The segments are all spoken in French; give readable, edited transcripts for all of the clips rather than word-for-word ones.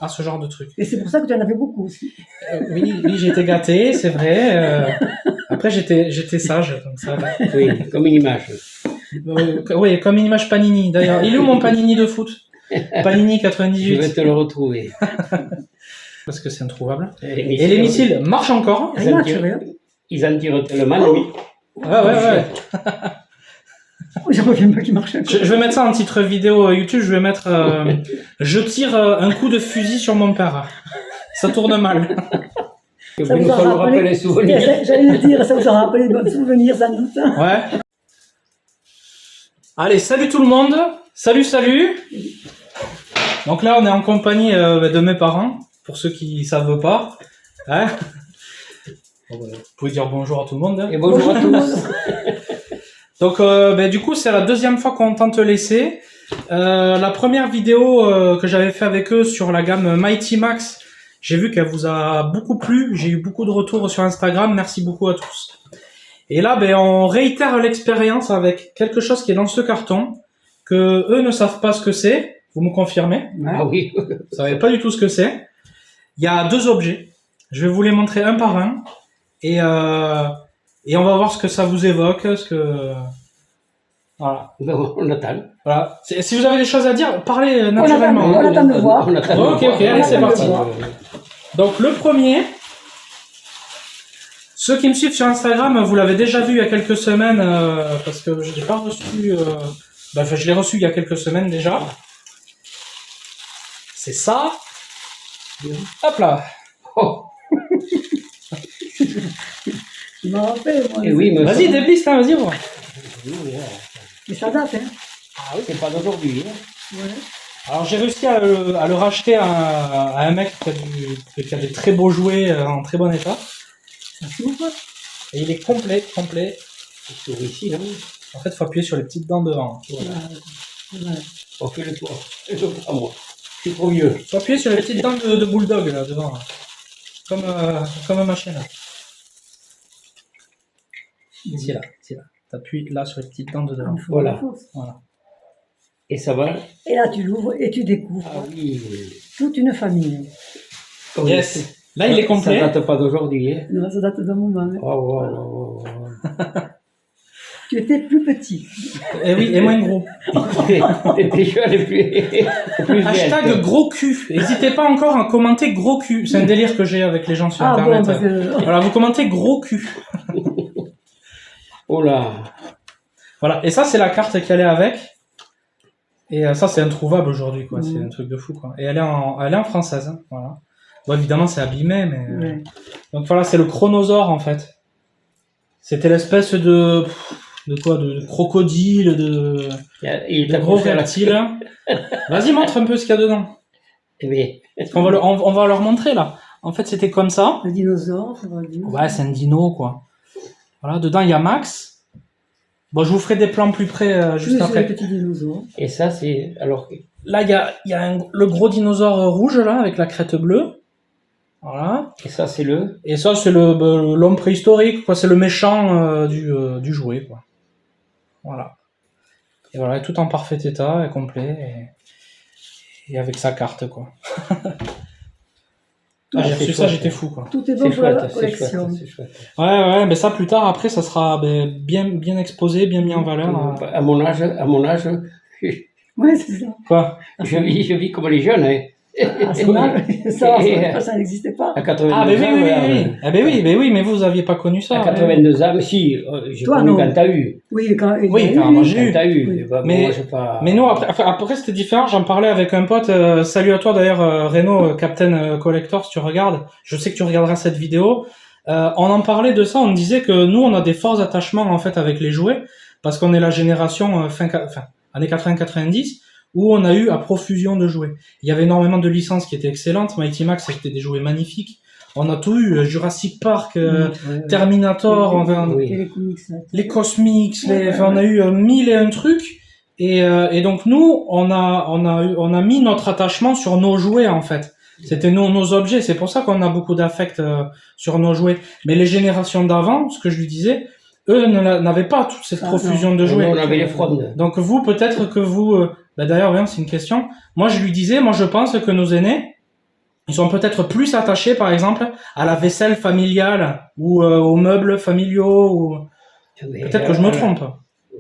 à ce genre de truc. Et c'est pour ça que tu en avais beaucoup aussi. Oui, j'ai été gâté, c'est vrai. Après, j'étais sage, donc ça va. Oui, comme une image. Oui, comme une image Panini, d'ailleurs. Il est où mon Panini de foot? Panini Je vais 98. te le retrouver. Parce que c'est introuvable. Et Et les missiles marchent encore. Ah, il marche, rien. Ils en tirent tellement, oui. Ouais. J'en reviens pas qu'il marche. Je vais mettre ça en titre vidéo YouTube, je vais mettre je tire un coup de fusil sur mon père. Ça tourne mal. Que Ça vous vous nous a rappelez rappelé les souvenirs. J'allais le dire, ça vous a rappelé de bons souvenirs, sans doute. Hein. Ouais. Allez, salut tout le monde. Salut. Donc là, on est en compagnie de mes parents, pour ceux qui savent pas. Hein, bon, vous pouvez dire bonjour à tout le monde. Hein. Et bonjour à tous. Donc, du coup, c'est la deuxième fois qu'on tente l'essai. La première vidéo que j'avais fait avec eux sur la gamme Mighty Max, j'ai vu qu'elle vous a beaucoup plu. J'ai eu beaucoup de retours sur Instagram. Merci beaucoup à tous. Et là, on réitère l'expérience avec quelque chose qui est dans ce carton, que eux ne savent pas ce que c'est. Vous me confirmez? Ah oui. Vous savez pas du tout ce que c'est. Il y a deux objets. Je vais vous les montrer un par un. Et on va voir ce que ça vous évoque. Voilà. On attend. Voilà. Si vous avez des choses à dire, parlez naturellement. On attend de voir. On attend. Ok, allez, c'est parti. voir. Donc le premier, ceux qui me suivent sur Instagram, vous l'avez déjà vu il y a quelques semaines, parce que je l'ai pas reçu. Je l'ai reçu il y a quelques semaines déjà. C'est ça. Hop là. Oh. Je m'en rappelle, moi. Et oui, mais Vas-y, dépiste, hein, vas-y. Voir. Mais ça date, hein. Ah oui, c'est pas d'aujourd'hui. Hein. Ouais. Alors j'ai réussi à le racheter à un mec qui a des très beaux jouets en très bon état. Ça s'ouvre. Et il est complet. Il s'ouvre ici, là. En fait, il faut appuyer sur les petites dents devant. Voilà. Ouais. On fait le tour. Fais-le pas moi. Je suis trop vieux. Il faut appuyer sur les petites dents de bulldog là devant. Là. Comme un machin là. Ici là. T'appuies là sur les petites dents de devant. Voilà. Voilà. Et ça va? Et là, tu l'ouvres et tu découvres Ah oui. toute une famille. Oh, Yes. Là, il est complet. Ça date pas d'aujourd'hui. Hein. Non, ça date d'un moment. Hein. Oh. Tu étais plus petit. Et oui, et moins gros. T'étais jeune et plus Hashtag gros cul. N'hésitez pas encore à commenter gros cul. C'est un délire que j'ai avec les gens sur Ah bon, internet. parce que... Voilà, vous commentez gros cul. Oh là. Voilà. Et ça, c'est la carte qui allait avec. Et ça, c'est introuvable aujourd'hui, quoi. C'est un truc de fou, quoi. Et elle est en française, hein. Voilà. Bon, évidemment, c'est abîmé, mais... Ouais. Donc voilà, c'est le chronosaure, en fait. C'était l'espèce de crocodile, de gros reptile. Vas-y, montre un peu ce qu'il y a dedans. Mais... On va leur montrer, là. En fait, c'était comme ça. Le dinosaure, ça va dire. Ouais, c'est un dino, quoi. Voilà, dedans, il y a Max. Bon, je vous ferai des plans plus près juste Plus après. les petits dinosaures. Et ça, c'est... Alors... Là, il y a le gros dinosaure rouge, là, avec la crête bleue. Voilà. Et ça, c'est le... Et ça, c'est l'homme préhistorique, quoi. C'est le méchant du jouet, quoi. Voilà. Et voilà, tout en parfait état, et complet, et avec sa carte, quoi. J'ai reçu ça, j'étais fou, quoi. Tout est bon C'est pour la chouette, c'est collection. chouette, c'est chouette. Ouais, mais ça, plus tard, après, ça sera bien exposé, bien mis en valeur. À mon âge, Ouais, c'est ça. Quoi? je vis comme les jeunes, hein. Ah, c'est mal. Ça n'existait pas. À 82 Ah, ben oui, ans, oui. Ah, ben oui, mais vous aviez pas connu ça. À 82 ans, mais si, j'ai Toi, connu non. quand t'as eu. Oui, quand moi, j'ai eu. Quand t'as eu. Oui. Bah, Mais- moi, j'ai pas... Mais nous, après c'était différent. J'en parlais avec un pote. Salut à toi d'ailleurs, Renaud, Captain Collector, si tu regardes. Je sais que tu regarderas cette vidéo. On en parlait de ça. On disait que nous, on a des forts attachements en fait avec les jouets parce qu'on est la génération années 80-90 où on a eu à profusion de jouets. Il y avait énormément de licences qui étaient excellentes. Mighty Max, c'était des jouets magnifiques. On a tout eu. Jurassic Park, Terminator, Oui. Et les comics, là. les Cosmics, on a eu 1001 trucs. Et donc nous, on a mis notre attachement sur nos jouets en fait. C'était nos objets. C'est pour ça qu'on a beaucoup d'affect sur nos jouets. Mais les générations d'avant, ce que je lui disais, eux n'avaient pas toute cette profusion de jouets. On avait les frondes. Donc vous, peut-être que vous... d'ailleurs, c'est une question. Moi, je lui disais, je pense que nos aînés, ils sont peut-être plus attachés, par exemple, à la vaisselle familiale ou aux meubles familiaux. Ou... Peut-être que je me trompe.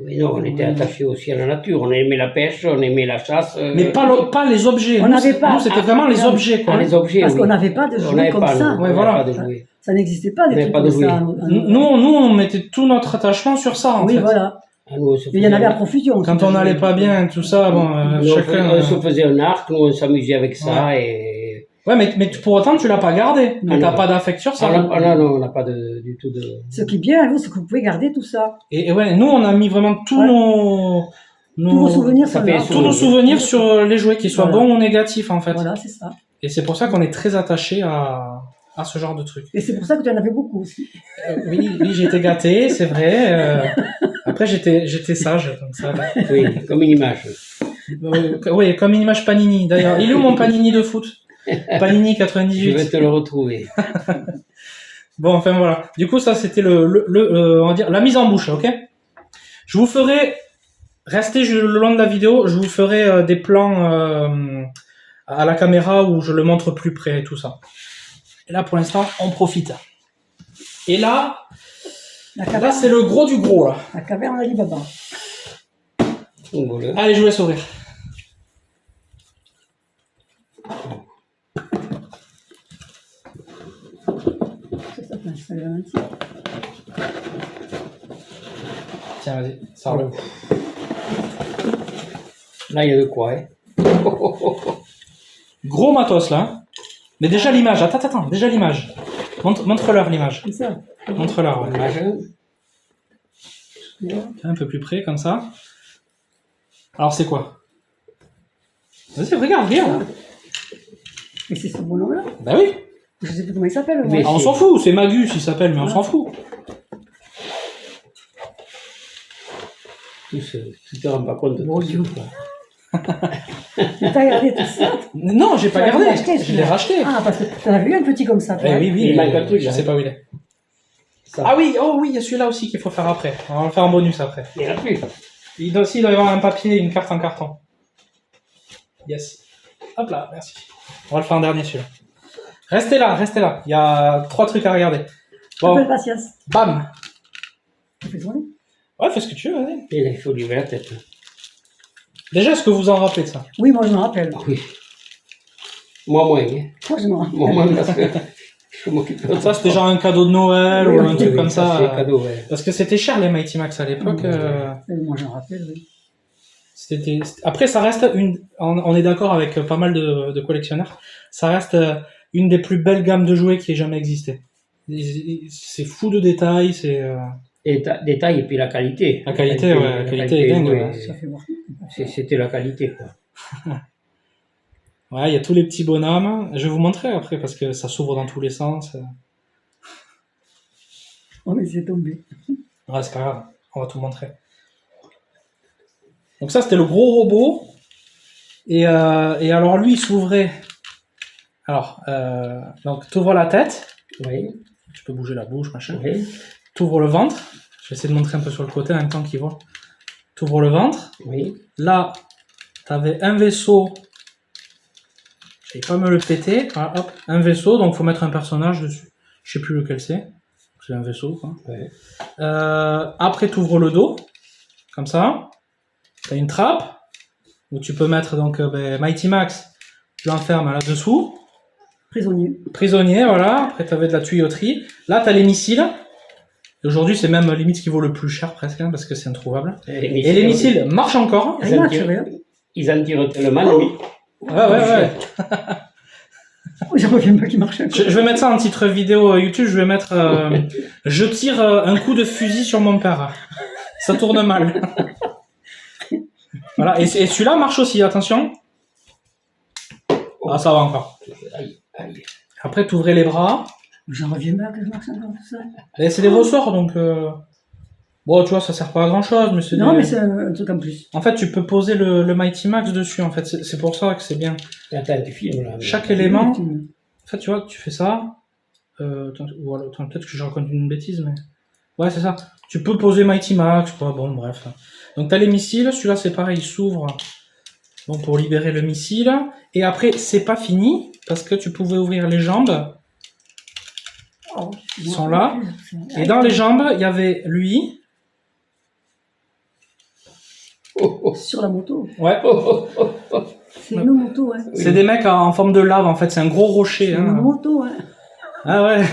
Mais non, on était attachés aussi à la nature. On aimait la pêche, on aimait la chasse. Mais pas les objets. On Nous, n'avait pas. nous, c'était vraiment les objets, quoi. Ah, les objets, Parce oui. qu'on n'avait pas de On jouets n'avait comme pas, ça. nous, Ouais, on voilà. n'avait pas de jouets. Ça n'existait pas, On des n'avait trucs pas de comme ça. jouets. Nous, on mettait tout notre attachement sur ça, en Oui, fait. voilà. Ah, nous, on se Mais il y en faisait- avait à profusion. Quand on n'allait pas bien, tout ça, bon, nous, chacun... on se faisait un arc, nous on s'amusait avec ça et... Ouais, mais pour autant, tu l'as pas gardé. Mais Ah, t'as non. pas d'affect sur ça. Ah, non, on n'a pas du tout de... Ce qui est bien, vous, c'est que vous pouvez garder tout ça. Et ouais, nous, on a mis vraiment tous Ouais. nos Tous vos souvenirs ça sont fait là. tous nos souvenirs sur les jouets, qu'ils soient Voilà. bons ou négatifs, en fait. Voilà, c'est ça. Et c'est pour ça qu'on est très attaché à ce genre de truc. Et c'est pour ça que tu en avais beaucoup aussi. Oui, j'ai été gâté, c'est vrai. Après, j'étais sage, donc ça va. Oui, comme une image. Oui, comme une image Panini, d'ailleurs. Il est où mon Panini de foot? Panini Je 98. vais te le retrouver. Bon, enfin voilà. Du coup, ça c'était on va dire la mise en bouche, ok? Je vous ferai restez le long de la vidéo. Je vous ferai des plans à la caméra où je le montre plus près et tout ça. Et là, pour l'instant, on profite. Et là c'est le gros du gros là. La caverne d'Ali Baba. Donc, voilà. Allez, je vous laisse ouvrir. Ça le maintient. Tiens, vas-y, sors-le. Là, il y a de quoi, hein. Gros matos là. Hein. Mais déjà l'image. Attends, déjà l'image. Montre-leur l'image. C'est ça. Montre-leur. Ouais. Image, hein. Un peu plus près, comme ça. Alors, c'est quoi? Vas-y, regarde. Et c'est ce bonhomme-là. Bah oui. Je sais plus comment il s'appelle. moi. Mais Ah, on s'en fout, c'est Magus, il s'appelle, mais on s'en fout. Tu te rends pas compte de Bon tout Dieu. ça. Mais t'as gardé tout ça. Non, j'ai pas Tu l'as gardé, acheté, je l'ai racheté. Ah, parce que t'en as vu un petit comme ça, toi. Eh oui, Il manque un truc, je là. sais pas où il est. Ça. Ah oui, oh oui, il y a celui-là aussi qu'il faut faire après. On va le faire en bonus après. Il n'y en a plus. Il doit y avoir un papier et une carte en carton. Yes. Hop là, merci. On va le faire en dernier celui-là. Restez là. Il y a 3 trucs à regarder. Bon. Bon, Patience. bam. Tu fais tourner. Ouais, fais ce que tu veux, vas-y. Et là, il faut lui lever la tête. Déjà, est-ce que vous en rappelez de ça? Oui, moi je me rappelle. Ah oui. Moi, moins, hein. Moi je me rappelle. Moi, moins, parce que je m'occupe de Ça, c'était genre un cadeau de Noël Oui, ou oui, un truc Oui, comme ça. C'est cadeau, ouais. Parce que c'était cher les Mighty Max à l'époque. Moi je me rappelle, oui. Après, ça reste on est d'accord avec pas mal de collectionneurs, ça reste une des plus belles gammes de jouets qui ait jamais existé. C'est fou de détails, c'est Détail et puis la qualité. la qualité est dingue. oui. Ouais. Ça fait voir. C'était la qualité, quoi. Ouais, il y a tous les petits bonhommes. Je vais vous montrer après parce que ça s'ouvre dans tous les sens. On laissait tomber. Ouais, c'est pas grave, on va tout montrer. Donc ça, c'était le gros robot. Et alors lui, il s'ouvrait. Alors, donc t'ouvres la tête. Oui. Tu peux bouger la bouche, machin. Oui. T'ouvres le ventre. Je vais essayer de montrer un peu sur le côté en même temps qu'il voit. T'ouvres le ventre. Oui. Là, t'avais un vaisseau. J'ai pas me le péter. Voilà, hop, un vaisseau. Donc faut mettre un personnage dessus. Je sais plus lequel c'est. C'est un vaisseau, quoi. Ouais. Après, t'ouvres le dos. Comme ça. T'as une trappe. Où tu peux mettre donc Mighty Max. Tu l'enfermes là-dessous. Prisonnier. Prisonnier, voilà. Après, t'avais de la tuyauterie. Là, t'as les missiles. Et aujourd'hui, c'est même limite ce qui vaut le plus cher presque, hein, parce que c'est introuvable. Et les missiles marchent encore. Ah, il marche, rien. Ils en tirent tellement, mais... Ouais. Je reviens pas qu'il marche. Je vais mettre ça en titre vidéo YouTube. Je vais mettre je tire un coup de fusil sur mon père. Ça tourne mal. Voilà. Et celui-là marche aussi. Attention. Ah, ça va encore. Aïe, aïe. Après, t'ouvrais les bras. J'en reviens pas que je marche encore tout ça. Et c'est des ressorts, donc bon, tu vois, ça sert pas à grand chose, mais c'est Non, des- mais c'est un truc en plus. En fait, tu peux poser le Mighty Max dessus. En fait, c'est pour ça que c'est bien. Attends, tu filmes, là. Chaque élément. En fait, tu vois, tu fais ça. Voilà, peut-être que je raconte une bêtise, mais ouais, c'est ça. Tu peux poser Mighty Max, quoi. Bon, bref. Donc t'as les missiles. Celui-là, c'est pareil, il s'ouvre. Bon, pour libérer le missile. Et après, c'est pas fini, parce que tu pouvais ouvrir les jambes. Oh, Ils sont là. Et dans les jambes, il y avait lui. Sur la moto. Ouais. C'est une moto, hein. C'est des mecs en forme de lave, en fait. C'est un gros rocher. C'est Hein. une moto, hein. Ah ouais.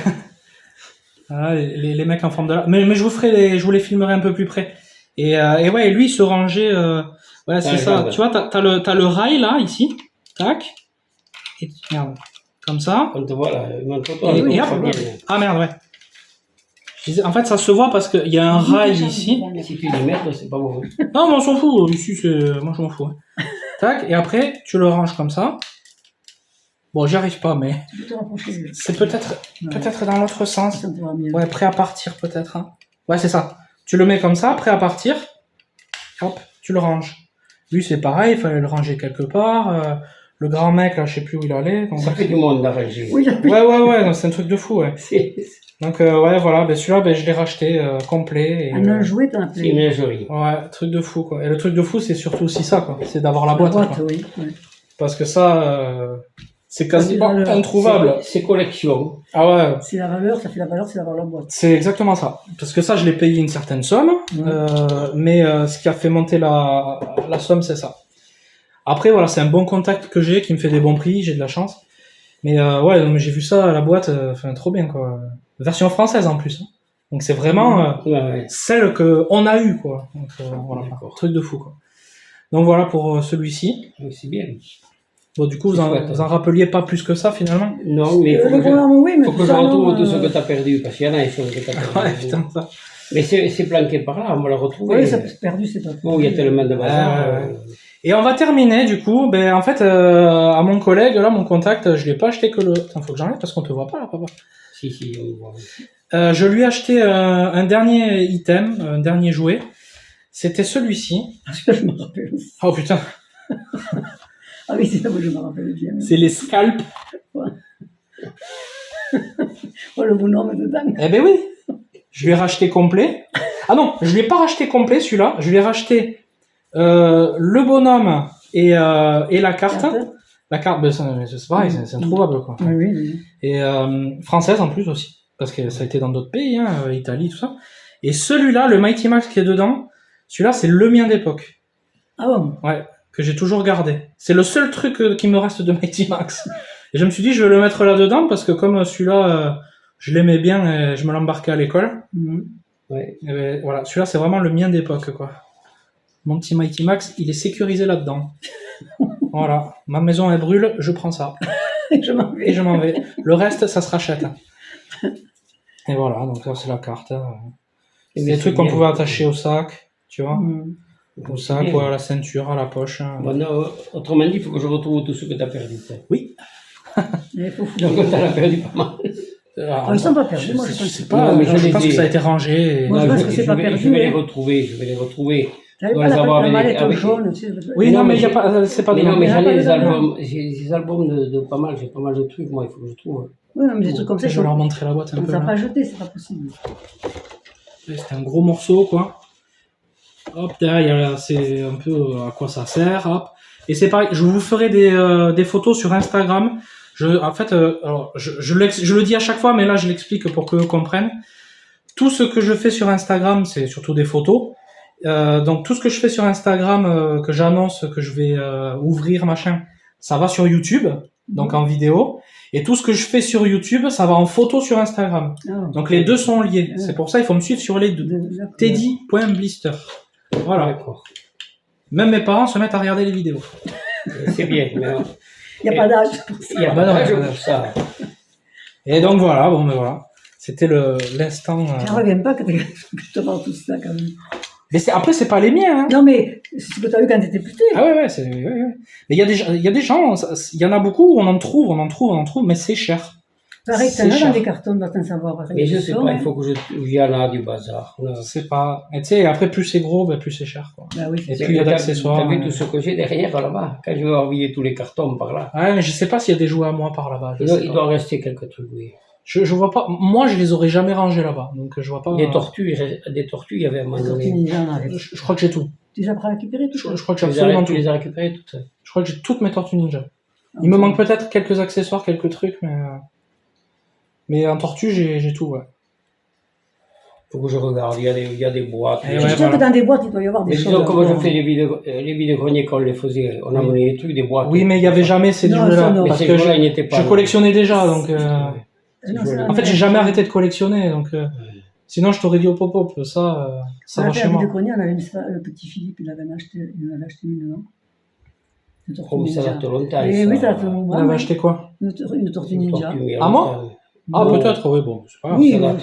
Ah, les mecs en forme de lave. Mais je vous les filmerai un peu plus près. Et ouais, et lui, il se rangeait. Ouais, c'est ça. Tu vois, t'as le rail là, ici. Tac. Et merde. Comme ça. On te voit là, montre-toi. Et hop. Ah merde, ouais. Je disais, en fait, ça se voit parce qu'il y a un rail ici. Si tu dis merde, c'est pas bon. Non, mais on s'en fout. Ici, moi, je m'en fous. Hein. Tac. Et après, tu le ranges comme ça. Bon, j'y arrive pas, mais Tu peux te rapprocher. c'est peut-être dans l'autre sens. Ça te va mieux. Ouais, prêt à partir peut-être. Hein. Ouais, c'est ça. Tu le mets comme ça, prêt à partir. Hop, tu le ranges. Lui, c'est pareil, il fallait le ranger quelque part. Le grand mec, là, je sais plus où il allait. Donc... Ça fait du monde d'arranger. Oui, Ouais, non, c'est un truc de fou, ouais. C'est Donc, ouais, voilà, ben, celui-là, ben, je l'ai racheté complet. Et, un non jouet, t'en as une appelé. ménagerie. ouais, truc de fou, quoi. Et le truc de fou, c'est surtout aussi ça, quoi. C'est d'avoir la boîte, quoi. Oui. Ouais. Parce que ça, c'est quasiment C'est introuvable. C'est collection. Ah ouais, C'est la valeur, ça fait la valeur, c'est d'avoir la boîte. c'est exactement ça. Parce que ça, je l'ai payé une certaine somme, mais ce qui a fait monter la somme, c'est ça. Après, voilà, c'est un bon contact que j'ai, qui me fait des bons prix, j'ai de la chance. Mais ouais, non, mais j'ai vu ça à la boîte, enfin trop bien, quoi. Version française en plus. Hein. Donc c'est vraiment Ouais. celle que on a eue, quoi. Donc voilà, D'accord. truc de fou, quoi. Donc voilà pour celui-ci. Donc, c'est bien. Bon, du coup, C'est chouette, vous en rappeliez pas plus que ça, finalement. Non, mais il faut Le que programme, oui, mais faut que tout je ça, retrouve non, tout ce que tu as perdu, parce qu'il y en a des choses que tu as perdu. Ouais, putain, ça. Mais c'est planqué par là, on va le retrouver. Oui, ça peut se perdu, c'est pas. Bon, il y a tellement de bazar. Ouais. Et on va terminer, du coup, ben, en fait, à mon collègue, là, mon contact, je l'ai pas acheté que le... Attends, faut que j'enlève parce qu'on te voit pas, là, papa. Si, on voit. Je lui ai acheté un dernier item, un dernier jouet. C'était celui-ci. Je me rappelle aussi. Oh putain, Ah oui, c'est ça, moi je me rappelle bien. c'est les scalps. Oh, le bonhomme dedans. Eh ben oui, je lui ai racheté complet. Ah non, je lui ai pas racheté complet, celui-là. Je lui ai racheté le bonhomme et la carte. La carte, ben, c'est pareil, c'est introuvable, quoi. Oui. Et française en plus aussi, parce que ça a été dans d'autres pays, hein, Italie, tout ça. Et celui-là, le Mighty Max qui est dedans, celui-là, c'est le mien d'époque. Ah bon? Ouais, que j'ai toujours gardé. C'est le seul truc qui me reste de Mighty Max. Et je me suis dit, je vais le mettre là-dedans, parce que comme celui-là, je l'aimais bien, et je me l'embarquais à l'école. Ouais. Et ben, voilà, celui-là, c'est vraiment le mien d'époque, quoi. Mon petit Mighty Max, il est sécurisé là-dedans. Voilà, ma maison, elle brûle, je prends ça. Je m'en vais. Et je m'en vais. Le reste, ça se rachète. Et voilà, donc ça, c'est la carte. C'est des trucs qu'on pouvait attacher au sac, tu vois. Au sac, ou à la ceinture, à la poche. Bon, non, autrement dit, il faut que je retrouve tout ce que tu as perdu. Oui. Il faut foutre. Donc, tu as perdu pas mal. Alors, Ils sont pas perdus, moi, je je sais pense. pas, Non, mais je pense les que ça a ai. été rangé. Moi, je pense que c'est pas perdu, Je vais les hein. retrouver. T'avais dois pas les avoir la avec- mallette avec- jaune, tu sais. Oui, non, mais mais y a pas, c'est pas Mais dedans. non, mais Il y en a j'en pas ai des dedans, albums, j'ai des albums de pas mal, j'ai pas mal de trucs, moi, il faut que je trouve. Oui, non, mais des trucs comme ça, Je vais leur montrer la boîte un on peu. ne Là. pas jeter, c'est pas possible. C'était un gros morceau, quoi. Hop, derrière, c'est un peu à quoi ça sert, hop. Et c'est pareil, je vous ferai des photos sur Instagram. En fait, alors, je le dis à chaque fois, mais là, je l'explique pour qu'eux comprennent. Tout ce que je fais sur Instagram, c'est surtout des photos. Donc, tout ce que je fais sur Instagram, que j'annonce, que je vais ouvrir, machin, ça va sur YouTube, donc en vidéo. Et tout ce que je fais sur YouTube, ça va en photo sur Instagram. Donc, les deux sont liés. C'est pour ça, il faut me suivre sur les deux. Teddy.blister. Voilà. D'accord. Même mes parents se mettent à regarder les vidéos. C'est bien, mais Il n'y a pas d'âge. il y a Ah bah pas non, d'âge ouais. pour ça. Et donc voilà, bon ben voilà. C'était l'instant. Je ne reviens pas que tu te parles tout ça quand même. Mais après, c'est pas les miens. Hein. Non, mais c'est ce que tu as eu quand tu étais petit. Ah ouais, ouais. Mais il y a des gens, il y en a beaucoup où on en trouve, mais c'est cher. Pareil, tu C'est en as dans cher. des cartons, dans ton savoir. Mais je sais pas, il faut que il y en a du bazar. Je sais pas. Et tu sais, après, plus c'est gros, ben, plus c'est cher, quoi. Bah oui, Et c'est puis il y a d'accessoires. T'as vu tout ce que j'ai derrière là-bas? Quand je vais envoyer tous les cartons par là. Ouais, mais je sais pas s'il y a des jouets à moi par là-bas. Il doit rester quelques trucs, oui. Je vois pas. Moi, je les aurais jamais rangés là-bas, donc je vois pas. Des tortues, il y avait à un moment les donné. sorties ninja, on avait. Je crois que j'ai tout. Tu les as pas récupéré tout ça? Je crois que j'ai absolument tout. Tu les as récupérées toutes. Je crois que j'ai toutes mes Tortues Ninja. Il me manque peut-être quelques accessoires, quelques trucs, mais en tortue, j'ai tout, ouais. Faut que je regarde, il y a des boîtes. Et Je ouais, suis sûr voilà. que dans des boîtes, il doit y avoir des Mais choses. disons, comme je encore. fais les vides-greniers quand on les faisait, on amenait des trucs, des boîtes. Oui, mais il n'y avait jamais ces Non, jeux-là. ça, non. Mais Parce ces que jeux-là, ils n'étaient pas. je collectionnais déjà, donc... Non, ça, En fait, j'ai jamais arrêté de collectionner, donc... Sinon, je t'aurais dit au pop-up, ça On va a fait chez un moi. vidéo-grenier, on avait mis ça, le petit Philippe, il en avait acheté une, non? Une tortue Comme ça ninja. date longtemps. Et oui, ça date Vous longtemps. avez acheté quoi? Une tortue ninja. Ah, moi Ah, Bon. peut-être, oui, bon, c'est pas grave. Oui, ça oui, date,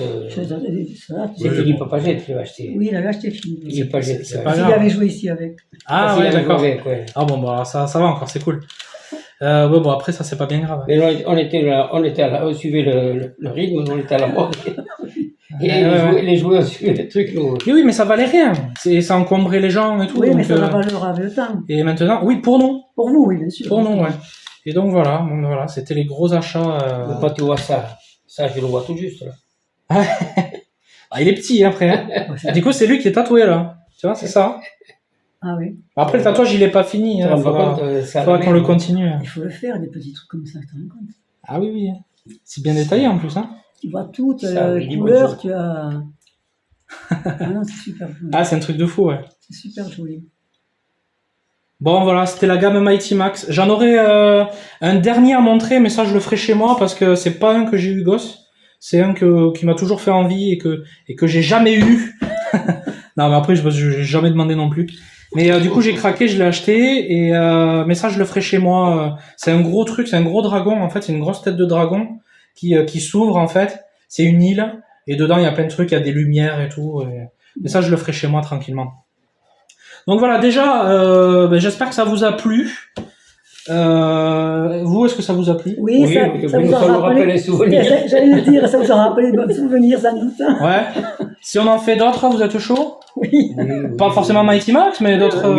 ça date. C'est Oui, Philippe bon. Paget qui l'a acheté. Oui, il avait acheté Philippe. Philippe Paget. c'est pas Il grave. avait joué ici avec. Ah, Il ouais, a d'accord. joué avec, ouais. Ah bon, bah, ça va encore, c'est cool. Ouais, bon, après, ça, c'est pas bien grave. Mais on était là, on suivait le rythme, on était à la mode. Et Ouais. les joueurs suivaient les trucs, nous. Oui, mais ça valait rien. Ça encombrait les gens et tout. Oui, donc, mais ça va valeur avec le temps. Et maintenant, oui, pour nous. Pour vous, oui, bien sûr. Pour nous, ouais. Et donc, voilà, c'était les gros achats. Mais quand tu vois ça, je le vois tout juste, là. Ah, il est petit, après. Hein. Ouais, Du coup, c'est lui qui est tatoué, là. Tu vois, c'est ça. Ah oui. Après, le tatouage, il est pas fini. Tu te Hein. rends pas compte, ça Faudra qu'on le continue. Il faut le faire, des petits trucs comme ça, tu te rends compte. Ah oui, oui. C'est bien détaillé, en plus. Hein. Tu vois toutes Ça, oui, les dis couleurs, bonjour. tu as... Ah non, c'est super joli. Ah, c'est un truc de fou, ouais. C'est super joli. Bon, voilà, c'était la gamme Mighty Max. J'en aurais un dernier à montrer, mais ça, je le ferai chez moi parce que c'est pas un que j'ai eu gosse. C'est un qui m'a toujours fait envie et que j'ai jamais eu. Non, mais après, je n'ai jamais demandé non plus. Mais du coup, j'ai craqué, je l'ai acheté. Mais ça, je le ferai chez moi. C'est un gros truc, c'est un gros dragon. En fait, c'est une grosse tête de dragon qui s'ouvre, en fait. C'est une île. Et dedans, il y a plein de trucs, il y a des lumières et tout. Mais ça, je le ferai chez moi tranquillement. Donc voilà, déjà, j'espère que ça vous a plu. Vous, est-ce que ça vous a plu? Oui, Oui, ça oui, vous oui, a ça nous rappelé... rappelle les souvenirs. J'allais le dire, ça vous a rappelé de bonnes souvenirs, sans doute. Ouais. Si on en fait d'autres, vous êtes chaud? Oui. Pas forcément Mighty Max, mais d'autres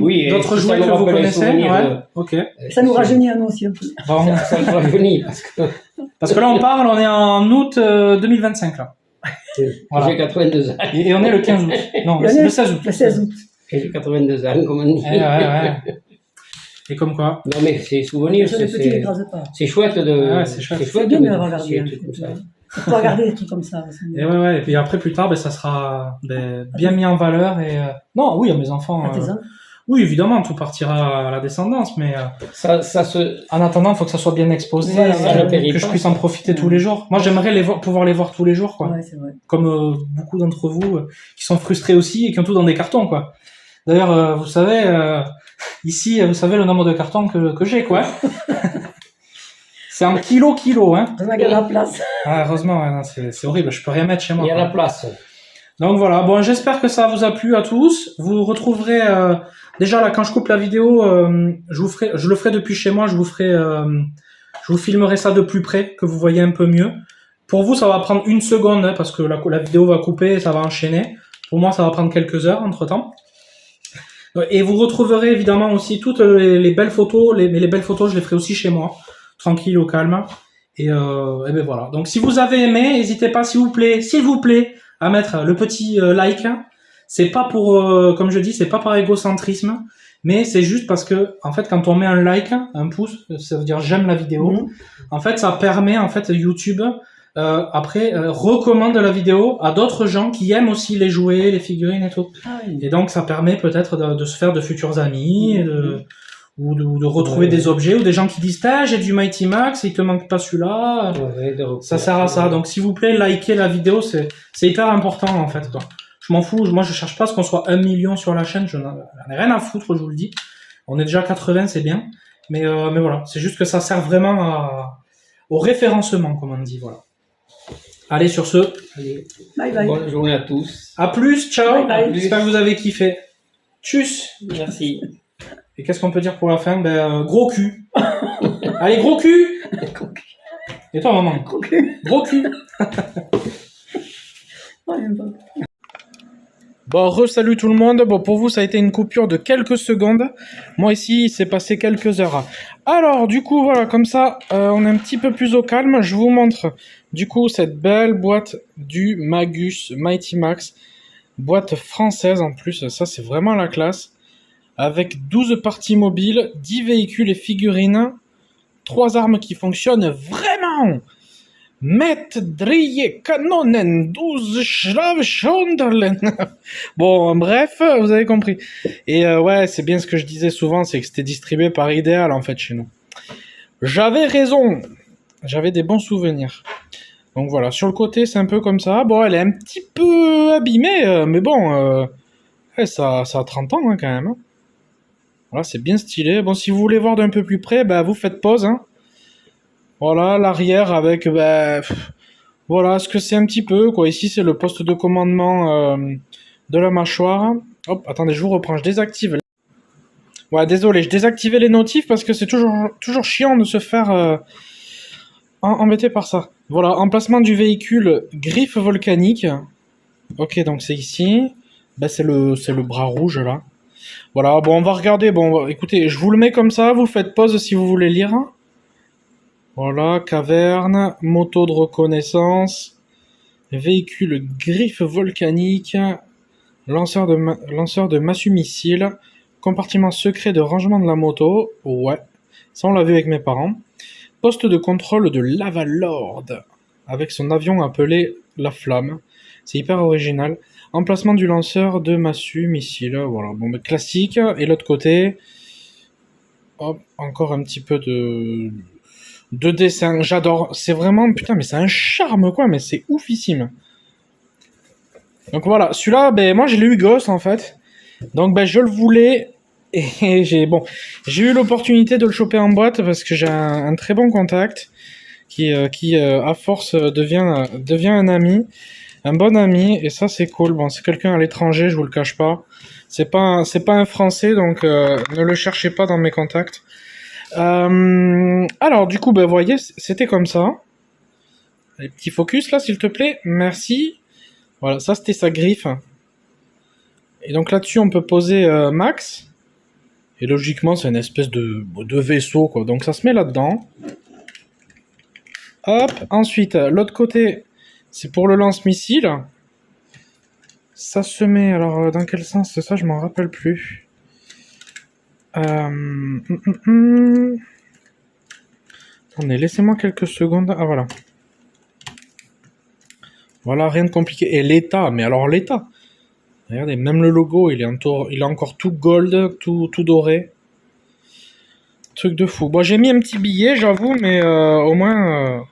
Oui. d'autres Et jouets ça que nous vous rappelle les connaissez. souvenirs, Ouais. Ok. Ça nous rajeunit à nous aussi un peu. Bon. Ça nous rajeunit, Parce que là, on est en août 2025 là. Voilà. J'ai 82 ans. Et on est le 15 août. Non, Et on est le 16 août. Le 16 août. Et j'ai 82 ans, comme on dit. Ouais. Et comme quoi. Non, mais c'est souvenirs, Sur les petits, ne l'écrase pas. c'est chouette de. Ouais, c'est chouette. C'est bien de l'avoir faire gardé. des trucs comme ça. Il faut regarder des trucs comme ça. Et puis après, plus tard, ça sera bien mis en valeur. Non, oui, à mes enfants. Artisan. Oui, évidemment, tout partira à la descendance, mais Ça se. en attendant, il faut que ça soit bien exposé, Voilà, ça ne périt que je pas, puisse ça. en profiter tous les jours. Moi, j'aimerais pouvoir les voir tous les jours, quoi. Ouais, c'est vrai. Comme beaucoup d'entre vous qui sont frustrés aussi et qui ont tout dans des cartons, quoi. D'ailleurs, vous savez, ici, vous savez le nombre de cartons que j'ai, quoi. C'est en kilo, hein. On regarde la place. Ah, heureusement, ouais, non, c'est horrible, je peux rien mettre chez moi. Il y a quoi. la place. Donc voilà, bon, j'espère que ça vous a plu à tous. Vous retrouverez déjà là quand je coupe la vidéo, je le ferai depuis chez moi, je vous filmerai ça de plus près, que vous voyez un peu mieux. Pour vous, ça va prendre 1 seconde hein, parce que la vidéo va couper, et ça va enchaîner. Pour moi, ça va prendre quelques heures entre temps. Et vous retrouverez évidemment aussi toutes les belles photos. Les belles photos, je les ferai aussi chez moi, tranquille, au calme. Et ben voilà. Donc si vous avez aimé, n'hésitez pas, s'il vous plaît, à mettre le petit like. C'est pas pour, comme je dis, c'est pas par égocentrisme, mais c'est juste parce que, en fait, quand on met un like, un pouce, ça veut dire j'aime la vidéo. En fait, ça permet, en fait, YouTube après recommande la vidéo à d'autres gens qui aiment aussi les jouets, les figurines et tout. Ah oui. Et donc, ça permet peut-être de se faire de futurs amis, ou de retrouver des objets, ou des gens qui disent ah, j'ai du Mighty Max, il te manque pas celui-là. Ça sert à ça. Donc, s'il vous plaît, likez la vidéo, c'est hyper important en fait. Quoi. Je m'en fous, moi je cherche pas à ce qu'on soit 1 million sur la chaîne, j'en ai rien à foutre, je vous le dis. On est déjà 80, c'est bien. Mais voilà, c'est juste que ça sert vraiment au référencement, comme on dit, voilà. Allez, sur ce, Allez. Bye bye. Bonne journée à tous. à plus, ciao. Bye bye. J'espère que vous avez kiffé. Tchuss. Merci. Et qu'est-ce qu'on peut dire pour la fin? Gros cul. Allez, gros cul. Et toi, maman? Ok. Gros cul. Ouais, j'aime pas. Bon, re-salut tout le monde. Bon, pour vous, ça a été une coupure de quelques secondes. Moi, ici, il s'est passé quelques heures. Alors, du coup, voilà, comme ça, on est un petit peu plus au calme. Je vous montre, du coup, cette belle boîte du Magus Mighty Max. Boîte française, en plus. Ça, c'est vraiment la classe. avec 12 parties mobiles, 10 véhicules et figurines, 3 armes qui fonctionnent vraiment. Met drije kanonen, 12 Schlafschonderlen. Bon, bref, vous avez compris. Et ouais, c'est bien ce que je disais souvent, c'est que c'était distribué par Ideal, en fait, chez nous. J'avais raison. J'avais des bons souvenirs. Donc voilà, sur le côté, c'est un peu comme ça. Bon, elle est un petit peu abîmée, mais bon, ça a 30 ans, hein, quand même. Voilà, c'est bien stylé. Bon, si vous voulez voir d'un peu plus près, bah, vous faites pause, hein. Voilà, l'arrière avec, voilà ce que c'est un petit peu, quoi. Ici, c'est le poste de commandement de la mâchoire. Hop, attendez, je vous reprends, je désactive. Ouais, désolé, je désactivais les notifs parce que c'est toujours chiant de se faire embêter par ça. Voilà, emplacement du véhicule, griffe volcanique. Ok, donc c'est ici. Ben, c'est le bras rouge, là. Voilà, bon, on va regarder. Bon, écoutez, je vous le mets comme ça, vous faites pause si vous voulez lire. Voilà, caverne, moto de reconnaissance, véhicule griffe volcanique, lanceur de massue-missile, compartiment secret de rangement de la moto, ouais, ça on l'a vu avec mes parents, poste de contrôle de l'Avalord, avec son avion appelé la Flamme, c'est hyper original, emplacement du lanceur de massue-missile, voilà, bon, mais classique, et l'autre côté, hop, encore un petit peu de dessin, j'adore. C'est vraiment, putain, mais c'est un charme, quoi, mais c'est oufissime. Donc voilà, celui-là, ben, moi, je l'ai eu gosse, en fait. Donc, ben, je le voulais, et j'ai eu l'opportunité de le choper en boîte, parce que j'ai un très bon contact, qui à force, devient un ami, un bon ami, et ça, c'est cool. Bon, c'est quelqu'un à l'étranger, je vous le cache pas. C'est pas un Français, donc, ne le cherchez pas dans mes contacts. Alors, du coup, ben, vous voyez, c'était comme ça. Les petits focus, là, s'il te plaît. Merci. Voilà, ça, c'était sa griffe. Et donc, là-dessus, on peut poser Max. Et logiquement, c'est une espèce de vaisseau, quoi. Donc, ça se met là-dedans. Hop. Ensuite, l'autre côté, c'est pour le lance-missile. Ça se met... Alors, dans quel sens? Ça, je m'en rappelle plus. Attendez, laissez-moi quelques secondes. Ah, voilà. Voilà, rien de compliqué. Et l'état, mais alors l'état. Regardez, même le logo, il est encore tout gold, tout doré. Truc de fou. Bon, j'ai mis un petit billet, j'avoue, mais au moins...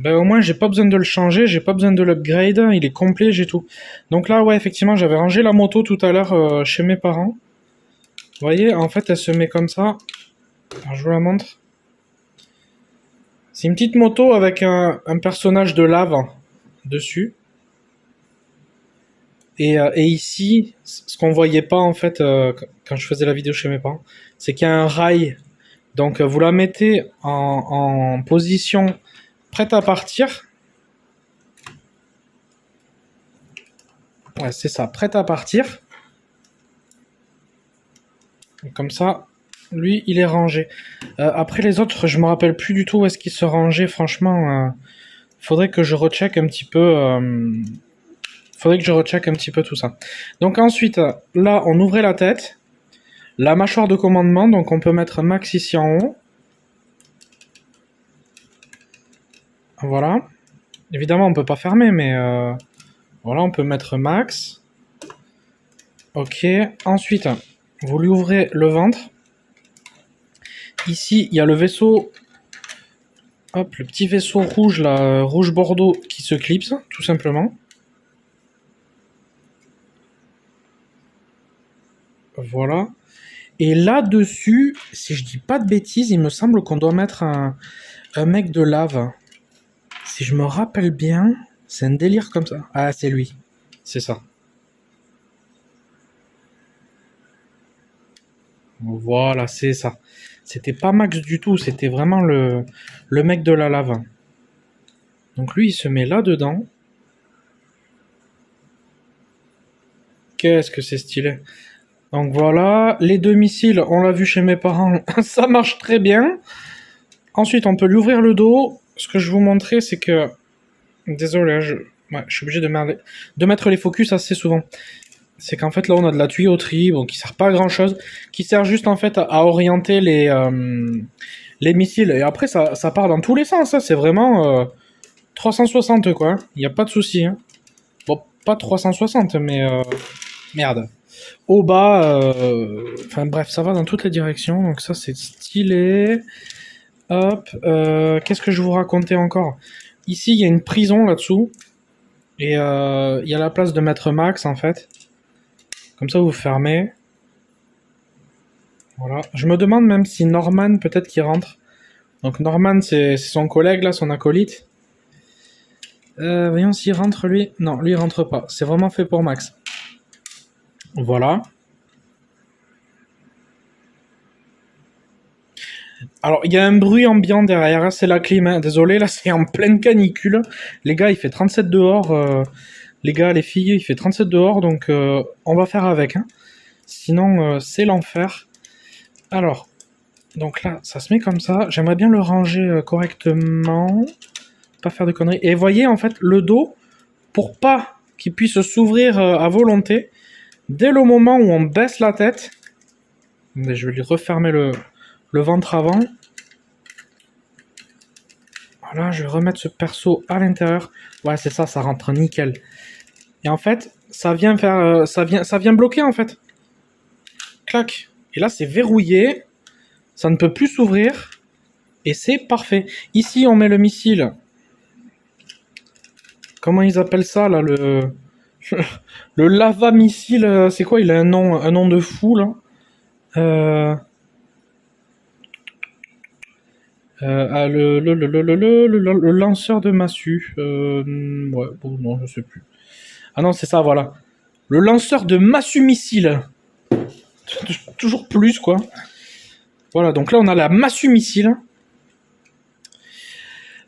au moins, j'ai pas besoin de le changer, j'ai pas besoin de l'upgrade, il est complet, j'ai tout. Donc là, ouais, effectivement, j'avais rangé la moto tout à l'heure chez mes parents. Vous voyez, en fait, elle se met comme ça. Alors, je vous la montre. C'est une petite moto avec un personnage de lave dessus. Et ici, ce qu'on voyait pas en fait quand je faisais la vidéo chez mes parents, c'est qu'il y a un rail. Donc vous la mettez en position prête à partir. Ouais, c'est ça, prête à partir. Et comme ça, lui, il est rangé. Après les autres, je me rappelle plus du tout où est-ce qu'ils se rangeaient. Franchement, faudrait que je recheck un petit peu. Faudrait que je recheck un petit peu tout ça. Donc ensuite, là, on ouvrait la tête. La mâchoire de commandement, donc on peut mettre Max ici en haut. Voilà. Évidemment, on peut pas fermer, mais voilà, on peut mettre Max. Ok. Ensuite, vous lui ouvrez le ventre. Ici, il y a le vaisseau. Hop, le petit vaisseau rouge, là, rouge bordeaux, qui se clipse, tout simplement. Voilà. Et là-dessus, si je dis pas de bêtises, il me semble qu'on doit mettre un mec de lave. Si je me rappelle bien, c'est un délire comme ça. Ah, c'est lui. C'est ça. Voilà, c'est ça. C'était pas Max du tout, c'était vraiment le mec de la lave. Donc lui, il se met là-dedans. Qu'est-ce que c'est stylé. Donc voilà, les deux missiles, on l'a vu chez mes parents, ça marche très bien. Ensuite, on peut lui ouvrir le dos. Ce que je vous montrais, c'est que... Désolé, je suis obligé de mettre les focus assez souvent. c'est qu'en fait là on a de la tuyauterie, bon, qui sert pas à grand chose, qui sert juste en fait à orienter les missiles. Et après ça part dans tous les sens, hein. C'est vraiment 360 quoi, il n'y a pas de souci. Hein. Bon, pas 360, mais merde. Au bas, enfin bref, ça va dans toutes les directions, donc ça c'est stylé. Hop, qu'est-ce que je vous racontais encore? Ici il y a une prison là-dessous, et il y a la place de mettre Max en fait. Comme ça vous fermez. Voilà. Je me demande même si Norman peut-être qu'il rentre. Donc Norman c'est son collègue là, son acolyte. Voyons s'il rentre lui. Non, lui il rentre pas. C'est vraiment fait pour Max. Voilà. Alors il y a un bruit ambiant derrière, c'est la clim. Hein. Désolé, là c'est en pleine canicule. Les gars, il fait 37 dehors. Les gars, les filles, il fait 37 dehors, donc on va faire avec. Hein. Sinon, c'est l'enfer. Alors, donc là, ça se met comme ça. J'aimerais bien le ranger correctement. Pas faire de conneries. Et voyez, en fait, le dos, pour pas qu'il puisse s'ouvrir à volonté, dès le moment où on baisse la tête, je vais lui refermer le ventre avant. Voilà, je vais remettre ce perso à l'intérieur. Ouais, c'est ça, ça rentre nickel. Et en fait, ça vient faire, ça vient bloquer en fait. Clac. Et là, c'est verrouillé. Ça ne peut plus s'ouvrir. Et c'est parfait. Ici, on met le missile. Comment ils appellent ça là, le le lava missile. C'est quoi? Il a un nom de fou là. Le lanceur de massue. Ouais, bon, non, je sais plus. Ah non, c'est ça, voilà. Le lanceur de massue-missile. Toujours plus, quoi. Voilà, donc là, on a la massue-missile.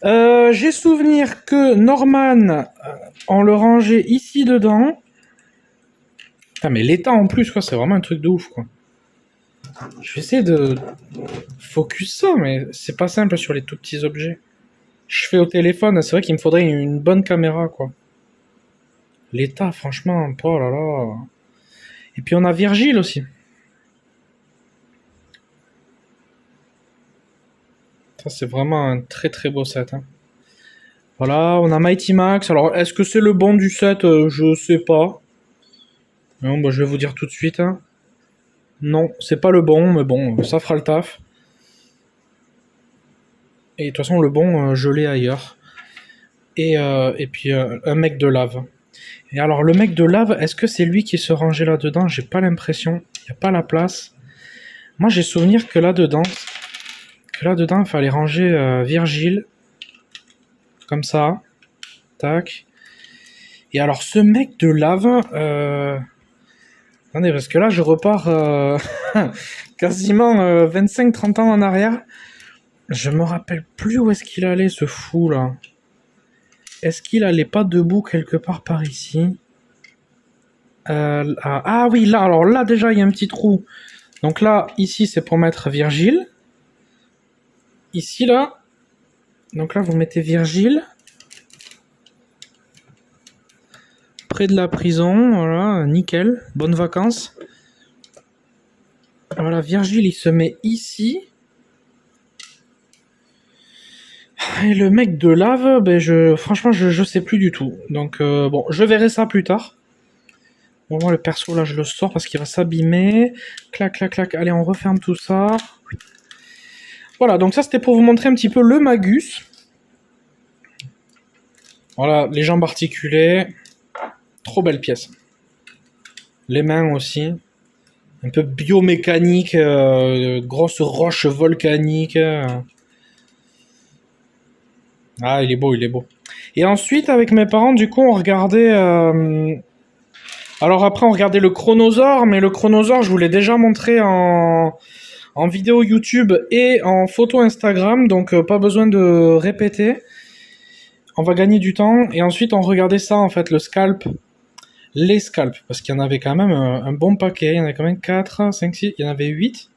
J'ai souvenir que Norman, on le rangeait ici dedans. Putain, mais l'état en plus, quoi, c'est vraiment un truc de ouf, quoi. Je vais essayer de focus ça, mais c'est pas simple sur les tout petits objets. Je fais au téléphone, c'est vrai qu'il me faudrait une bonne caméra, quoi. L'état, franchement, oh là là. Et puis on a Virgile aussi. Ça, c'est vraiment un très très beau set. Hein. Voilà, on a Mighty Max. Alors, est-ce que c'est le bon du set? Je sais pas. Non, bah, je vais vous dire tout de suite. Hein. Non, c'est pas le bon, mais bon, ça fera le taf. Et de toute façon, le bon, je l'ai ailleurs. Et puis, un mec de lave. Et alors, le mec de lave, est-ce que c'est lui qui se rangeait là-dedans? J'ai pas l'impression. Il n'y a pas la place. Moi, j'ai souvenir que là-dedans, il fallait ranger Virgile. Comme ça. Tac. Et alors, ce mec de lave... Attendez, parce que là, je repars quasiment 25-30 ans en arrière. Je me rappelle plus où est-ce qu'il allait, ce fou, là. Est-ce qu'il allait pas debout quelque part par ici? Ah oui, là, alors là, déjà, il y a un petit trou. Donc là, ici, c'est pour mettre Virgile. Ici, là. Donc là, vous mettez Virgile. Près de la prison, voilà, nickel. Bonnes vacances. Voilà, Virgile, il se met ici. Et le mec de lave, ben franchement, je sais plus du tout. Donc, bon, je verrai ça plus tard. Bon, moi, le perso, là, je le sors parce qu'il va s'abîmer. Clac, clac, clac. Allez, on referme tout ça. Voilà, donc ça, c'était pour vous montrer un petit peu le Magus. Voilà, les jambes articulées. Trop belle pièce. Les mains aussi. Un peu biomécanique. Grosse roche volcanique. Ah, il est beau, il est beau. Et ensuite, avec mes parents, du coup, on regardait... Alors après, on regardait le Chronosaur, mais le Chronosaur, je vous l'ai déjà montré en vidéo YouTube et en photo Instagram, donc pas besoin de répéter. On va gagner du temps. Et ensuite, on regardait ça, en fait, le scalp. Les scalps, parce qu'il y en avait quand même un bon paquet. Il y en avait quand même 4, 5, 6, il y en avait 8.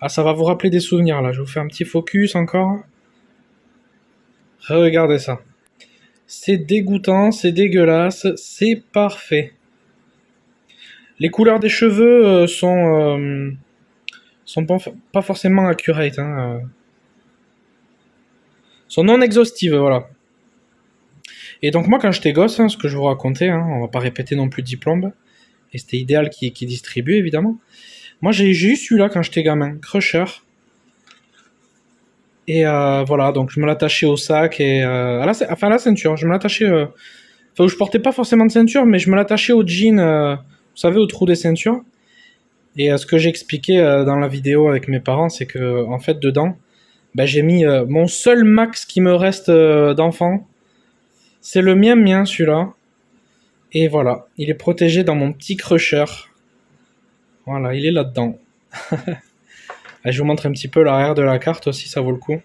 Ah, ça va vous rappeler des souvenirs, là. Je vous fais un petit focus encore. Regardez ça. C'est dégoûtant, c'est dégueulasse, c'est parfait. les couleurs des cheveux sont pas forcément accurate, hein, sont non exhaustives, voilà. Et donc moi quand j'étais gosse, hein, ce que je vous racontais, hein, on va pas répéter non plus 10 plombes, et c'était idéal qui distribue évidemment. Moi j'ai eu celui-là quand j'étais gamin, Crusher. Et voilà, donc je me l'attachais au sac et à la ceinture. Je me l'attachais. Enfin, je portais pas forcément de ceinture, mais je me l'attachais au jean, vous savez, au trou des ceintures. Et ce que j'ai expliqué dans la vidéo avec mes parents, c'est que en fait dedans, ben, j'ai mis mon seul max qui me reste d'enfant. C'est le mien celui-là. Et voilà, il est protégé dans mon petit crusher. Voilà, il est là-dedans. Je vous montre un petit peu l'arrière de la carte aussi, ça vaut le coup.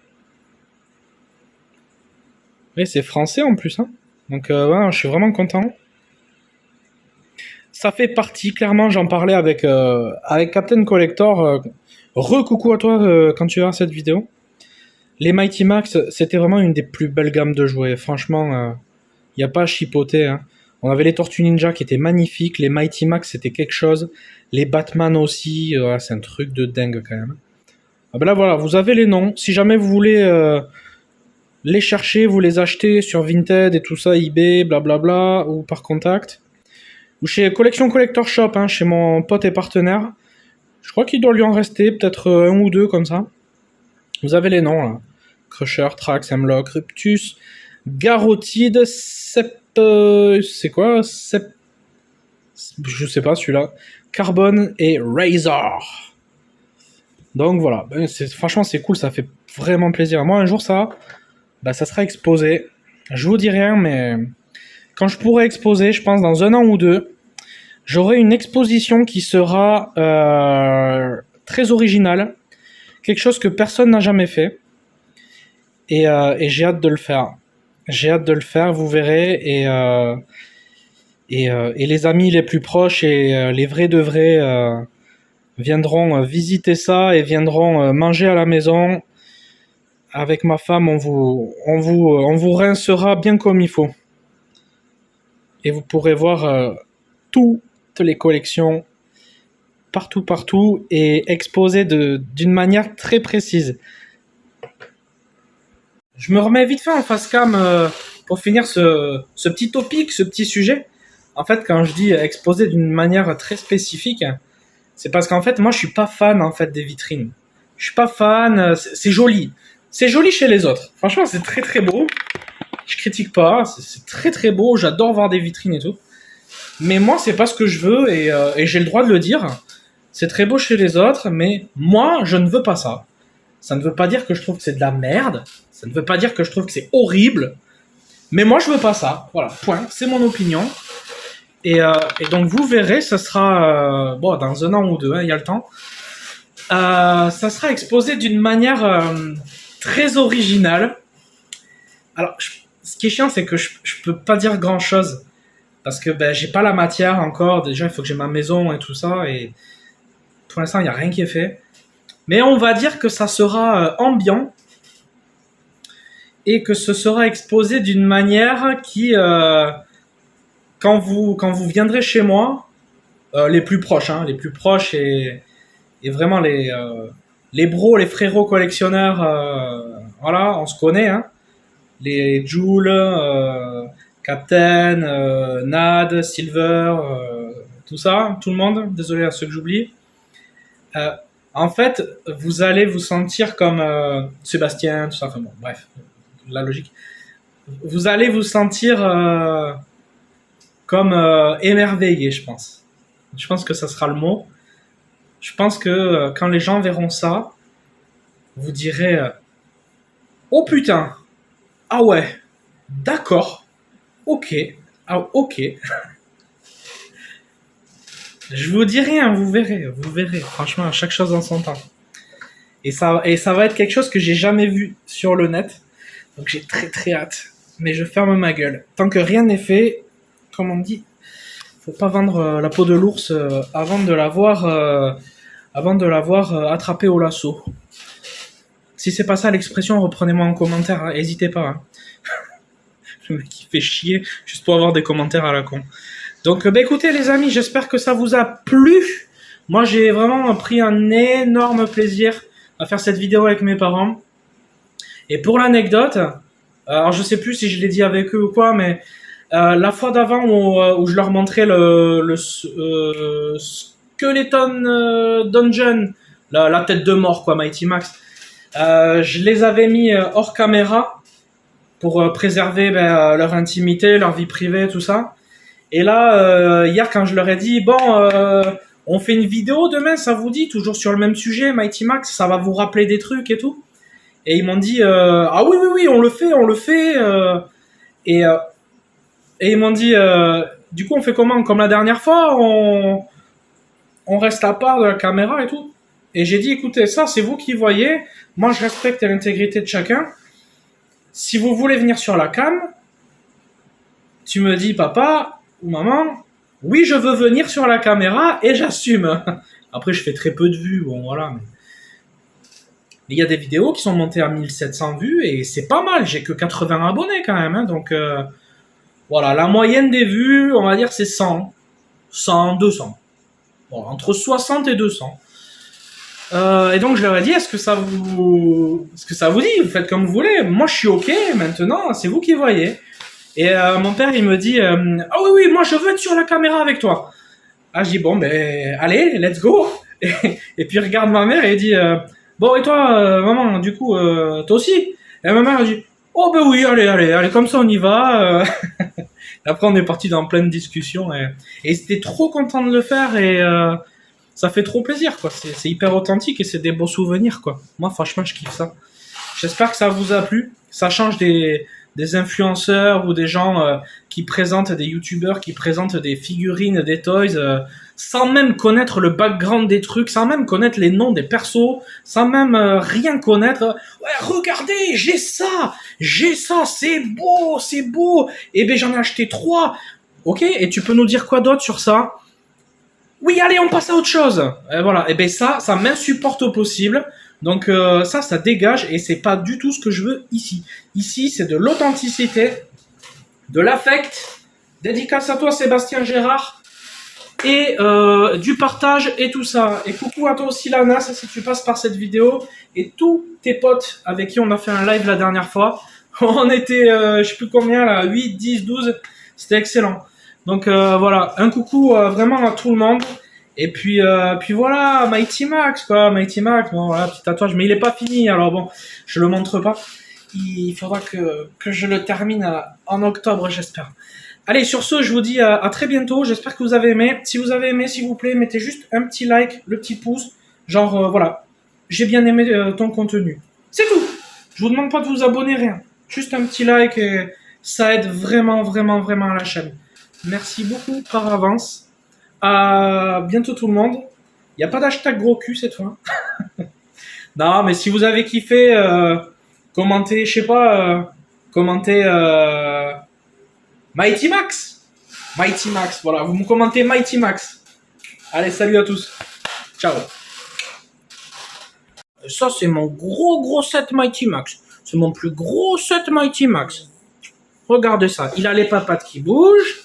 Oui, c'est français en plus, hein. Donc ouais, je suis vraiment content. Ça fait partie, clairement, j'en parlais avec Captain Collector. Re-coucou à toi quand tu verras cette vidéo. Les Mighty Max, c'était vraiment une des plus belles gammes de jouets. Franchement, il n'y a pas à chipoter, hein. On avait les Tortues Ninja qui étaient magnifiques. Les Mighty Max, c'était quelque chose. Les Batman aussi, c'est un truc de dingue quand même. Ah ben là, voilà, vous avez les noms. Si jamais vous voulez les chercher, vous les achetez sur Vinted et tout ça, eBay, blablabla, ou par contact. Ou chez Collection Collector Shop, hein, chez mon pote et partenaire. Je crois qu'il doit lui en rester peut-être un ou deux comme ça. Vous avez les noms là. Crusher, Trax, Hemlock, Riptus, Garotide, c'est quoi je sais pas celui-là. Carbone et Razor. Donc voilà. Franchement c'est cool, ça fait vraiment plaisir. Moi un jour ça sera exposé. Je vous dis rien, mais quand je pourrai exposer, je pense dans un an ou deux, j'aurai une exposition qui sera très originale, quelque chose que personne n'a jamais fait, et j'ai hâte de le faire. J'ai hâte de le faire, vous verrez, et les amis les plus proches et les vrais de vrais viendront visiter ça et viendront manger à la maison. Avec ma femme, on vous rincera bien comme il faut. Et vous pourrez voir toutes les collections partout et exposées d'une manière très précise. Je me remets vite fait en face cam pour finir ce petit topic, ce petit sujet. En fait, quand je dis exposé d'une manière très spécifique, c'est parce qu'en fait, moi, je suis pas fan en fait des vitrines. Je suis pas fan. C'est joli. C'est joli chez les autres. Franchement, c'est très très beau. Je critique pas. C'est très très beau. J'adore voir des vitrines et tout. Mais moi, c'est pas ce que je veux et j'ai le droit de le dire. C'est très beau chez les autres, mais moi, je ne veux pas ça. Ça ne veut pas dire que je trouve que c'est de la merde. Ça ne veut pas dire que je trouve que c'est horrible. Mais moi, je veux pas ça. Voilà, point. C'est mon opinion. Et donc, vous verrez, ça sera... dans un an ou deux, il y a le temps. Ça sera exposé d'une manière très originale. Alors, ce qui est chiant, c'est que je peux pas dire grand-chose. Parce que j'ai pas la matière encore. Déjà, il faut que j'ai ma maison et tout ça. Et pour l'instant, il n'y a rien qui est fait. Mais on va dire que ça sera ambiant. Et que ce sera exposé d'une manière qui... quand vous viendrez chez moi, les plus proches et vraiment les bros, les frérots collectionneurs, voilà, on se connaît, hein. Les Joule, Captain, Nad, Silver, tout ça, tout le monde, désolé à ceux que j'oublie. En fait, vous allez vous sentir comme Sébastien, tout ça, enfin bon, bref, la logique. Vous allez vous sentir comme émerveillé, je pense. Je pense que ça sera le mot. Je pense que quand les gens verront ça, vous direz oh putain, ah ouais, d'accord, ok, ah ok. Je vous dis rien, vous verrez. Franchement, chaque chose en son temps. Et ça va être quelque chose que j'ai jamais vu sur le net. Donc j'ai très très hâte. Mais je ferme ma gueule. Tant que rien n'est fait, comme on dit, faut pas vendre la peau de l'ours avant de l'avoir attrapé au lasso. Si c'est pas ça l'expression, reprenez-moi en commentaire, n'hésitez pas. Hein. Le mec qui fait chier juste pour avoir des commentaires à la con. Donc, bah, écoutez les amis, j'espère que ça vous a plu. Moi, j'ai vraiment pris un énorme plaisir à faire cette vidéo avec mes parents. Et pour l'anecdote, alors je sais plus si je l'ai dit avec eux ou quoi, mais la fois d'avant où je leur montrais le Skeleton Dungeon, la tête de mort quoi, Mighty Max, je les avais mis hors caméra pour préserver leur intimité, leur vie privée, tout ça. Et là, hier quand je leur ai dit, bon, on fait une vidéo demain, ça vous dit, toujours sur le même sujet, Mighty Max, ça va vous rappeler des trucs et tout. Et ils m'ont dit, ah oui, oui, oui, on le fait, on le fait. Et, euh, et ils m'ont dit, du coup, on fait comment? Comme la dernière fois, on reste à part de la caméra et tout. Et j'ai dit, écoutez, ça, c'est vous qui voyez. Moi, je respecte l'intégrité de chacun. Si vous voulez venir sur la cam, tu me dis, papa ou maman, oui, je veux venir sur la caméra et j'assume. Après, je fais très peu de vues, bon, voilà. Mais il y a des vidéos qui sont montées à 1700 vues et c'est pas mal. J'ai que 80 abonnés quand même, hein, donc voilà, la moyenne des vues, on va dire, c'est 100, 100, 200. Bon, entre 60 et 200. Et donc je leur ai dit, est-ce que ça vous dit? Vous faites comme vous voulez. Moi, je suis ok. Maintenant, c'est vous qui voyez. Et mon père, il me dit, ah oui, oui, moi, je veux être sur la caméra avec toi. Ah, je dis bon, ben allez, let's go. Et puis regarde ma mère et il dit, bon, et toi, maman, du coup, toi aussi? Et ma mère elle dit, oh ben oui, allez, allez, allez, comme ça on y va. Après, on est parti dans plein de discussions et c'était trop content de le faire et ça fait trop plaisir, quoi. C'est hyper authentique et c'est des beaux souvenirs, quoi. Moi, franchement, je kiffe ça. J'espère que ça vous a plu. Ça change des influenceurs ou des gens qui présentent, des youtubeurs qui présentent des figurines, des toys, sans même connaître le background des trucs, sans même connaître les noms des persos, sans même rien connaître. Ouais, regardez, j'ai ça, c'est beau. Et ben j'en ai acheté 3. Ok, et tu peux nous dire quoi d'autre sur ça? Oui, allez, on passe à autre chose. Et voilà, et ben ça m'insupporte au possible. Donc ça dégage et c'est pas du tout ce que je veux ici. Ici, c'est de l'authenticité, de l'affect. Dédicace à toi, Sébastien Gérard, et du partage et tout ça. Et coucou à toi aussi, Lana, si tu passes par cette vidéo, et tous tes potes avec qui on a fait un live la dernière fois. On était, je sais plus combien là, 8, 10, 12. C'était excellent. Donc voilà, un coucou vraiment à tout le monde. Et puis voilà, Mighty Max, quoi. Mighty Max, bon, voilà, petit tatouage. Mais il est pas fini, alors bon, je le montre pas. Il faudra que je le termine en octobre, j'espère. Allez, sur ce, je vous dis à très bientôt. J'espère que vous avez aimé. Si vous avez aimé, s'il vous plaît, mettez juste un petit like, le petit pouce. Genre, voilà, j'ai bien aimé ton contenu. C'est tout. Je vous demande pas de vous abonner, rien. Juste un petit like et ça aide vraiment, vraiment, vraiment à la chaîne. Merci beaucoup par avance. À bientôt tout le monde. Il n'y a pas d'hashtag gros cul cette fois. Non, mais si vous avez kiffé, commentez, je sais pas, commentez Mighty Max. Mighty Max, voilà, vous me commentez Mighty Max. Allez, salut à tous. Ciao. Ça, c'est mon gros set Mighty Max. C'est mon plus gros set Mighty Max. Regardez ça. Il a les papates qui bougent.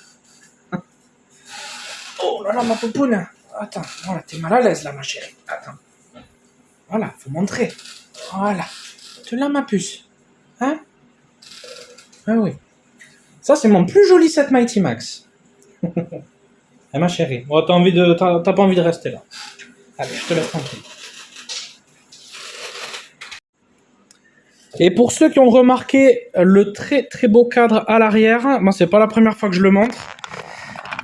Oh là là, ma poupoune. Attends, voilà, t'es mal à l'aise là, ma chérie. Attends. Voilà, faut montrer. Voilà. Tu l'as, ma puce. Hein? Ah oui. Ça, c'est mon plus joli set Mighty Max. Eh, ma chérie. Oh, t'as pas envie de rester là. Allez, je te laisse tranquille. Et pour ceux qui ont remarqué le très beau cadre à l'arrière, moi c'est pas la première fois que je le montre.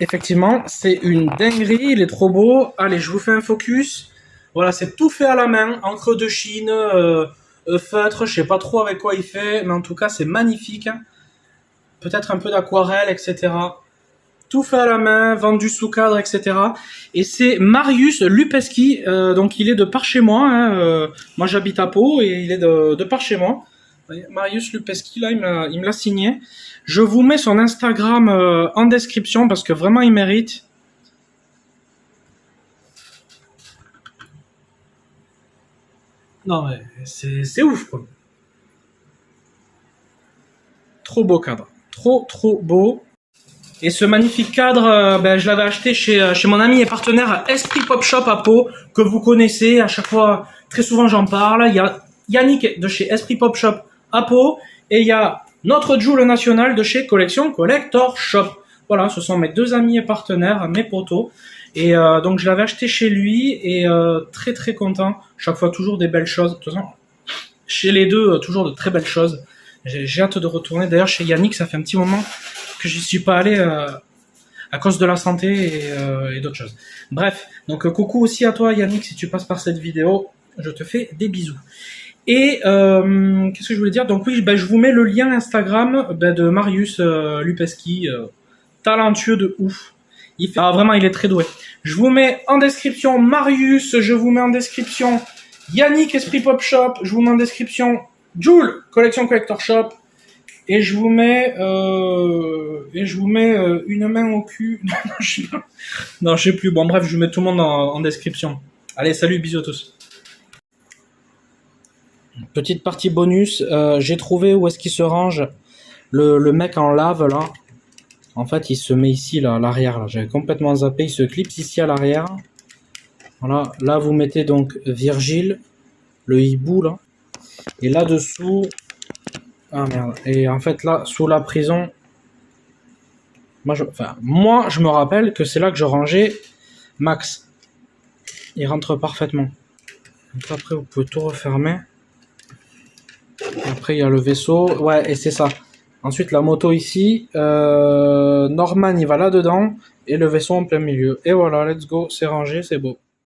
Effectivement, c'est une dinguerie, il est trop beau. Allez, je vous fais un focus. Voilà, c'est tout fait à la main, encre de Chine, feutre, je sais pas trop avec quoi il fait, mais en tout cas c'est magnifique. Peut-être un peu d'aquarelle, etc. Tout fait à la main, vendu sous cadre, etc. Et c'est Marius Lupeschi, donc il est de par chez moi. Hein, moi j'habite à Pau et il est de par chez moi. Marius Lupeschi, là, il me l'a signé. Je vous mets son Instagram en description parce que vraiment il mérite. Non mais c'est ouf quoi. Trop beau cadre. Trop beau. Et ce magnifique cadre, je l'avais acheté chez mon ami et partenaire Esprit Pop Shop à Pau, que vous connaissez. À chaque fois, très souvent j'en parle. Il y a Yannick de chez Esprit Pop Shop à Pau et il y a notre Joule National de chez Collection Collector Shop. Voilà, ce sont mes deux amis et partenaires, mes potos. Et donc je l'avais acheté chez lui et très très content. Chaque fois toujours des belles choses. De toute façon, chez les deux, toujours de très belles choses. J'ai hâte de retourner. D'ailleurs chez Yannick, ça fait un petit moment que j'y suis pas allé à cause de la santé et d'autres choses. Bref, donc coucou aussi à toi Yannick si tu passes par cette vidéo. Je te fais des bisous. Et qu'est-ce que je voulais dire? Donc oui, je vous mets le lien Instagram de Marius Lupeschi, talentueux de ouf. Vraiment, il est très doué. Je vous mets en description Marius, je vous mets en description Yannick Esprit Pop Shop, je vous mets en description Joule Collection Collector Shop, et je vous mets une main au cul. Non, je sais plus. Bon, bref, je vous mets tout le monde en description. Allez, salut, bisous à tous. Petite partie bonus, j'ai trouvé où est-ce qu'il se range le mec en lave là. En fait, il se met ici là à l'arrière. J'avais complètement zappé. Il se clipse ici à l'arrière. Voilà. Là, vous mettez donc Virgile, le hibou là. Et là dessous, ah merde. Et en fait là, sous la prison, moi je me rappelle que c'est là que je rangeais Max. Il rentre parfaitement. Donc après, vous pouvez tout refermer. Après, il y a le vaisseau. Ouais, et c'est ça. Ensuite, la moto ici. Norman, il va là-dedans. Et le vaisseau en plein milieu. Et voilà, let's go. C'est rangé, c'est beau.